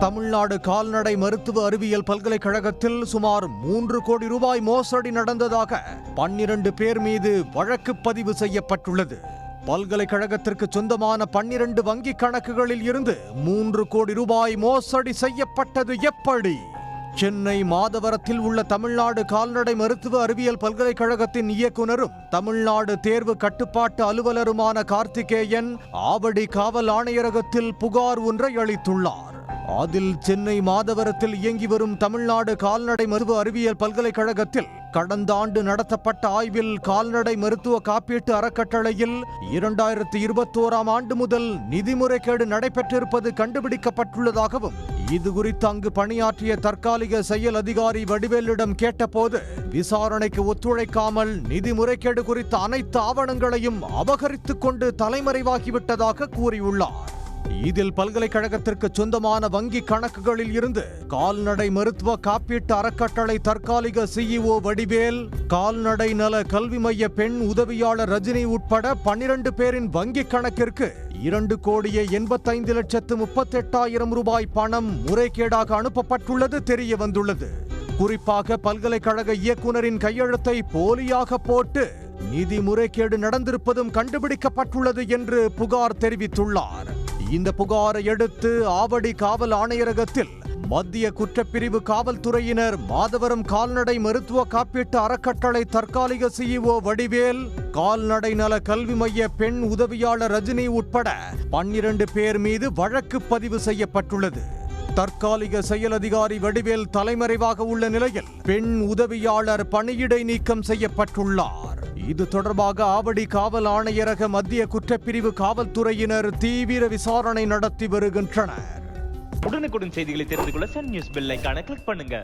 தமிழ்நாடு கால்நடை மருத்துவ அறிவியல் பல்கலைக்கழகத்தில் சுமார் 3 கோடி ரூபாய் மோசடி நடந்ததாக 12 பேர் மீது வழக்கு பதிவு செய்யப்பட்டுள்ளது. பல்கலைக்கழகத்திற்கு சொந்தமான 12 வங்கி கணக்குகளில் இருந்து 3 கோடி ரூபாய் மோசடி செய்யப்பட்டது எப்படி? சென்னை மாதவரத்தில் உள்ள தமிழ்நாடு கால்நடை மருத்துவ அறிவியல் பல்கலைக்கழகத்தின் இயக்குனரும் தமிழ்நாடு தேர்வு கட்டுப்பாட்டு அலுவலருமான கார்த்திகேயன் ஆவடி காவல் ஆணையரகத்தில் புகார் ஒன்றை அளித்துள்ளார். அதில் சென்னை மாதவரத்தில் இயங்கி வரும் தமிழ்நாடு கால்நடை மருத்துவ அறிவியல் பல்கலைக்கழகத்தில் கடந்த ஆண்டு நடத்தப்பட்ட ஆய்வில் கால்நடை மருத்துவ காப்பீட்டு அறக்கட்டளையில் 2021ஆம் ஆண்டு முதல் நிதி முறைகேடு நடைபெற்றிருப்பது கண்டுபிடிக்கப்பட்டுள்ளதாகவும், இது குறித்து அங்கு பணியாற்றிய தற்காலிக செயல் அதிகாரி வடிவேலிடம் கேட்டபோது விசாரணைக்கு ஒத்துழைக்காமல் நிதி முறைகேடு குறித்த அனைத்து ஆவணங்களையும் அபகரித்துக் கொண்டு தலைமறைவாகிவிட்டதாக கூறியுள்ளார். இதில் பல்கலைக்கழகத்திற்கு சொந்தமான வங்கி கணக்குகளில் இருந்து கால்நடை மருத்துவ காப்பீட்டு அறக்கட்டளை தற்காலிக சிஇஓ வடிவேல், கால்நடை நல கல்வி மைய பெண் உதவியாளர் ரஜினி உட்பட 12 பேரின் வங்கி கணக்கிற்கு 2,85,38,000 ரூபாய் பணம் முறைகேடாக அனுப்பப்பட்டுள்ளது தெரிய வந்துள்ளது. குறிப்பாக பல்கலைக்கழக இயக்குனரின் கையெழுத்தை போலியாக போட்டு நிதி முறைகேடு நடந்திருப்பதும் கண்டுபிடிக்கப்பட்டுள்ளது என்று புகார் தெரிவித்துள்ளார். இந்த புகாரை அடுத்து ஆவடி காவல் ஆணையரகத்தில் மத்திய குற்றப்பிரிவு காவல்துறையினர் மாதவரம் கால்நடை மருத்துவ காப்பீட்டு அறக்கட்டளை தற்காலிக சிஇஓ வடிவேல், கால்நடை நல கல்வி மைய பெண் உதவியாளர் ரஜினி உட்பட 12 பேர் மீது வழக்கு பதிவு செய்யப்பட்டுள்ளது. தற்காலிக செயல் அதிகாரி வடிவேல் தலைமறைவாக உள்ள நிலையில் பெண் உதவியாளர் பணியிடை நீக்கம் செய்யப்பட்டுள்ளார். இது தொடர்பாக ஆவடி காவல் ஆணையரக மத்திய குற்றப்பிரிவு காவல்துறையினர் தீவிர விசாரணை நடத்தி வருகின்றனர். உடனுக்குடன் செய்திகளை தெரிந்து கொள்ள சன் நியூஸ் பெல் ஐகானை கிளிக் பண்ணுங்க.